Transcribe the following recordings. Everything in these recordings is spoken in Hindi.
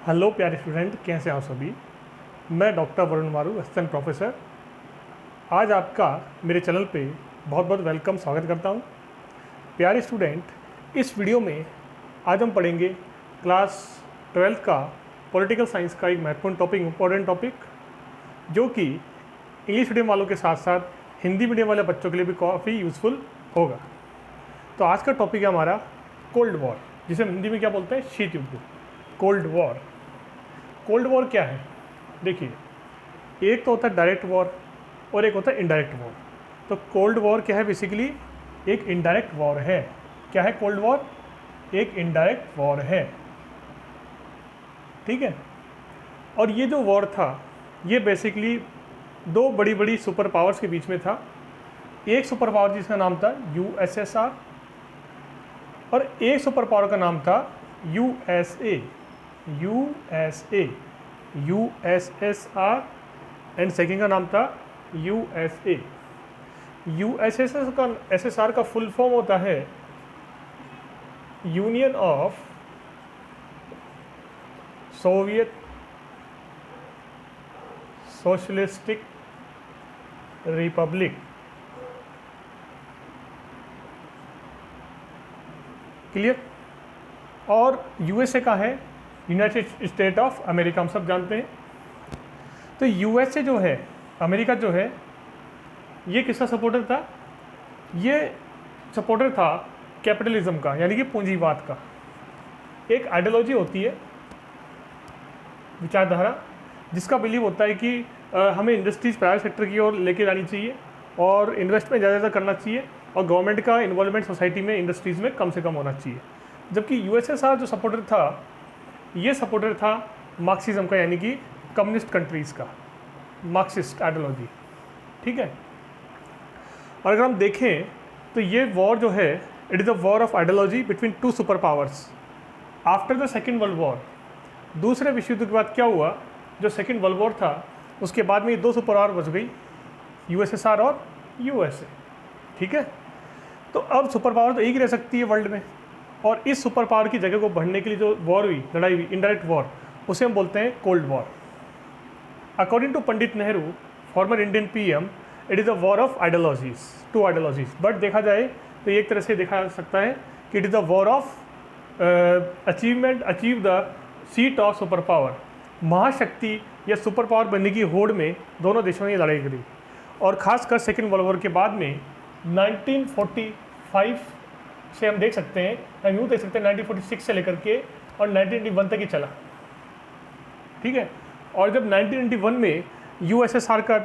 हेलो प्यारे स्टूडेंट, कैसे हैं आप सभी। मैं डॉक्टर वरुण मारू, असिस्टेंट प्रोफेसर। आज आपका मेरे चैनल पे बहुत बहुत वेलकम, स्वागत करता हूं। प्यारे स्टूडेंट, इस वीडियो में आज हम पढ़ेंगे क्लास 12th का पॉलिटिकल साइंस का एक महत्वपूर्ण टॉपिक, इम्पोर्टेंट टॉपिक, जो कि इंग्लिश मीडियम वालों के साथ साथ हिंदी मीडियम वाले बच्चों के लिए भी काफ़ी यूज़फुल होगा। तो आज का टॉपिक है हमारा कोल्ड वॉर, जिसे हम हिंदी में क्या बोलते हैं, शीत युद्ध, कोल्ड वॉर। कोल्ड वॉर क्या है? देखिए, एक तो होता है डायरेक्ट वॉर और एक होता है इनडायरेक्ट वॉर। तो कोल्ड वॉर क्या है? बेसिकली एक इनडायरेक्ट वॉर है। क्या है कोल्ड वॉर? एक इनडायरेक्ट वॉर है, ठीक है। और ये जो वॉर था, ये बेसिकली दो बड़ी बड़ी सुपर पावर्स के बीच में था। एक सुपर पावर जिसका नाम था यूएसएसआर और एक सुपर पावर का नाम था यूएसए। यूएसएसआर एंड सेकेंड का नाम था यूएसए। यूएसएसआर का फुल फॉर्म होता है union of Soviet socialistic Republic. Clear? और यूएसए का है यूनाइटेड स्टेट ऑफ अमेरिका, हम सब जानते हैं। तो यूएसए जो है, अमेरिका जो है, ये किसका सपोर्टर था? ये सपोर्टर था कैपिटलिज्म का, यानी कि पूंजीवाद का। एक आइडियोलॉजी होती है, विचारधारा, जिसका बिलीव होता है कि हमें इंडस्ट्रीज प्राइवेट सेक्टर की ओर लेके जानी चाहिए और इन्वेस्टमेंट ज़्यादा करना चाहिए और गवर्नमेंट का इन्वॉल्वमेंट सोसाइटी में, इंडस्ट्रीज़ में कम से कम होना चाहिए। जबकि यूएसएसआर जो सपोर्टर था, ये सपोर्टर था मार्क्सिज्म का, यानी कि कम्युनिस्ट कंट्रीज़ का, मार्क्सिस्ट आइडियोलॉजी, ठीक है। और अगर हम देखें तो ये वॉर जो है, it is a war of ideology between two super powers. After the second world war, दूसरे विश्व युद्ध के बाद क्या हुआ, जो सेकेंड वर्ल्ड वॉर था, उसके बाद में ये दो सुपर पावर बच गई, यूएसएसआर और यूएसए, ठीक है। तो अब सुपर पावर तो एक ही रह सकती है वर्ल्ड में, और इस सुपर पावर की जगह को बढ़ने के लिए जो वॉर हुई, लड़ाई हुई, इनडायरेक्ट वॉर, उसे हम बोलते हैं cold war. According to Pandit Nehru, former Indian PM, it is a war of ideologies, two ideologies. But देखा जाए तो एक तरह से देखा जा सकता है कि it is a war of achieve the seat of super power. महाशक्ति या सुपर पावर बनने की होड़ में दोनों देशों ने लड़ाई करी, और ख़ासकर सेकेंड वर्ल्ड वॉर के बाद में 1945 से हम देख सकते हैं, हम यूँ देख सकते हैं 1946 से लेकर के और 1991 तक ही चला, ठीक है। और जब 1991 में यूएसएसआर का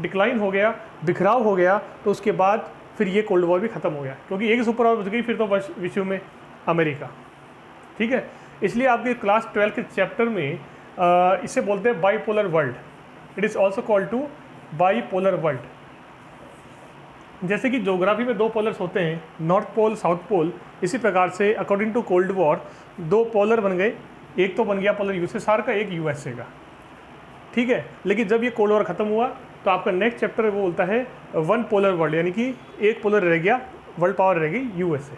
डिक्लाइन हो गया, बिखराव हो गया, तो उसके बाद फिर ये कोल्ड वॉर भी ख़त्म हो गया, क्योंकि एक सुपर पावर बच गई फिर तो विश्व में अमेरिका, ठीक है। इसलिए आपके क्लास 12 के चैप्टर में इसे बोलते हैं bipolar world. It is also called to bipolar world. जैसे कि ज्योग्राफी में दो पोलर्स होते हैं, नॉर्थ पोल, साउथ पोल, इसी प्रकार से अकॉर्डिंग टू कोल्ड वॉर दो पोलर बन गए। एक तो बन गया पोलर यूएसएसआर का, एक यूएसए का, ठीक है। लेकिन जब ये कोल्ड वॉर ख़त्म हुआ तो आपका नेक्स्ट चैप्टर वो बोलता है वन पोलर वर्ल्ड, यानी कि एक पोलर रह गया, वर्ल्ड पावर रह गई यूएसए।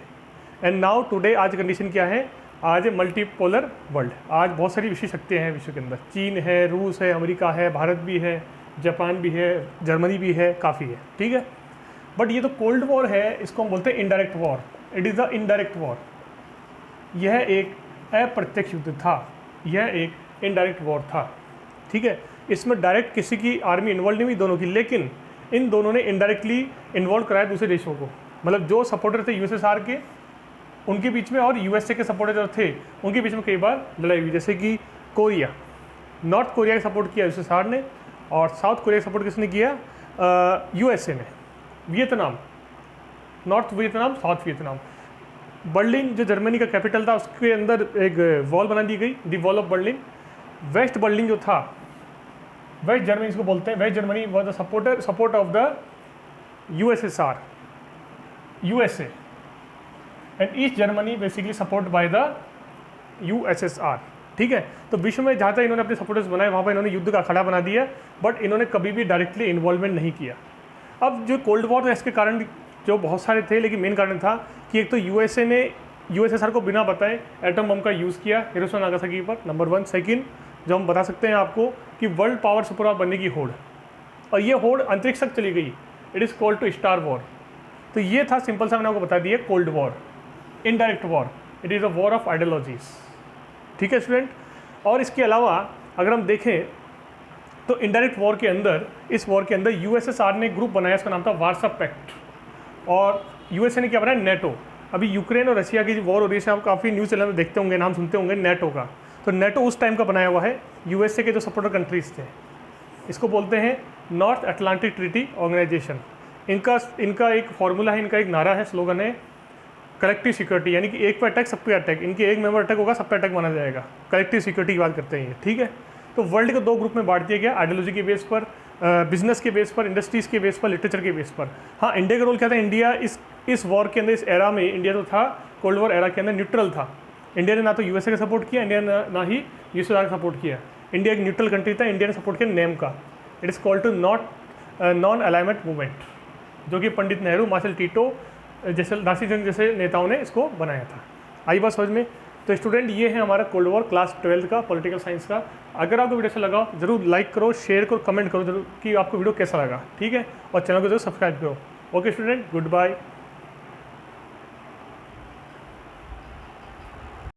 एंड नाउ टुडे, आज कंडीशन क्या है? आज है मल्टीपोलर वर्ल्ड। आज बहुत सारी विशेष शक्तियाँ हैं विश्व के अंदर, चीन है, रूस है, अमेरिका है, भारत भी है, जापान भी है, जर्मनी भी है, काफ़ी है, ठीक है। बट ये तो कोल्ड वॉर है, इसको हम बोलते हैं indirect war. It is the indirect war. यह एक अप्रत्यक्ष युद्ध था, यह एक इनडायरेक्ट वॉर था, ठीक है। इसमें डायरेक्ट किसी की आर्मी इन्वॉल्व नहीं हुई, दोनों की, लेकिन इन दोनों ने इनडायरेक्टली इन्वॉल्व कराया दूसरे देशों को। मतलब जो सपोर्टर थे यूएसएसआर के, उनके बीच में, और यूएसए के सपोर्टर जो थे उनके बीच में कई बार लड़ाई हुई। जैसे कि कोरिया, नॉर्थ कोरिया का सपोर्ट किया यूएसएसआर ने, और साउथ कोरिया का सपोर्ट किसने किया? यूएसए ने। Vietnam, North Vietnam, South Vietnam. Berlin जो जर्मनी का कैपिटल था, उसके अंदर एक वॉल बना दी गई, the wall of Berlin. West Berlin जो था, वेस्ट जर्मनी इसको बोलते हैं, West Germany was the support of the USSR, USA, and East Germany basically support by the USSR, ठीक है। तो विश्व में जहाँ तक इन्होंने अपने सपोर्टर्स बनाए, वहाँ पर इन्होंने युद्ध का अखाड़ा बना दिया, बट इन्होंने कभी भी डायरेक्टली इन्वॉल्वमेंट नहीं किया। अब जो कोल्ड वॉर था, इसके कारण जो बहुत सारे थे, लेकिन मेन कारण था कि एक तो यूएसए ने यूएसएसआर को बिना बताए एटम बम का यूज़ किया हिरोशिमा नागासाकी पर, नंबर 1। सेकंड, जो हम बता सकते हैं आपको कि वर्ल्ड पावर सुपर पावर बनने की होड़, और ये होड़ अंतरिक्ष तक चली गई, it is called to star war. तो ये था सिंपल सा, मैंने आपको बता दिया cold war, indirect war, it is a war of ideologies. ठीक है स्टूडेंट। और इसके अलावा अगर हम देखें तो इनडायरेक्ट वॉर के अंदर, इस वॉर के अंदर यूएसएसआर ने ग्रुप बनाया, इसका नाम था वार्सा पैक्ट, और यूएसए ने क्या बनाया, नेटो। अभी यूक्रेन और रशिया की वॉर हो रही है, आप काफ़ी न्यूज़ चैनल में देखते होंगे, नाम सुनते होंगे नेटो का। तो नेटो उस टाइम का बनाया हुआ है, यूएसए के जो सपोर्टर कंट्रीज थे, इसको बोलते हैं नॉर्थ अटलांटिक ट्रीटी ऑर्गेनाइजेशन। इनका एक फॉर्मूला है, इनका एक नारा है, स्लोगन है कलेक्टिव सिक्योरिटी, यानी कि एक पे अटैक सब पे अटैक, इनके एक मेंबर अटैक होगा सब पे अटैक माना जाएगा, कलेक्टिव सिक्योरिटी की बात करते हैं ये। ठीक है। तो वर्ल्ड को 2 ग्रुप में बांट दिया गया, आइडियोलॉजी के बेस पर, बिजनेस के बेस पर, इंडस्ट्रीज़ के बेस पर, लिटरेचर के बेस पर। हाँ, इंडिया का रोल क्या था, इंडिया इस वॉर के अंदर, इस एरा में इंडिया जो था, कोल्ड वॉर एरा के अंदर न्यूट्रल था। इंडिया ने ना तो यूएसए का सपोर्ट किया, इंडिया ने ना ही यूएसएसआर का सपोर्ट किया। इंडिया एक न्यूट्रल कंट्री था, इंडिया ने सपोर्ट किया नेम का, it is called to non alignment movement, जो कि पंडित नेहरू, मार्शल टीटो जैसे दासी जंग जैसे नेताओं ने इसको बनाया था। आई बात समझ में। तो स्टूडेंट, ये है हमारा कोल्ड वॉर क्लास 12 का पॉलिटिकल साइंस का। अगर आपको वीडियो अच्छा लगा जरूर लाइक करो, शेयर करो, कमेंट करो जरूर कि आपको वीडियो कैसा लगा। ठीक है, और चैनल को जरूर सब्सक्राइब करो। Okay student, good bye.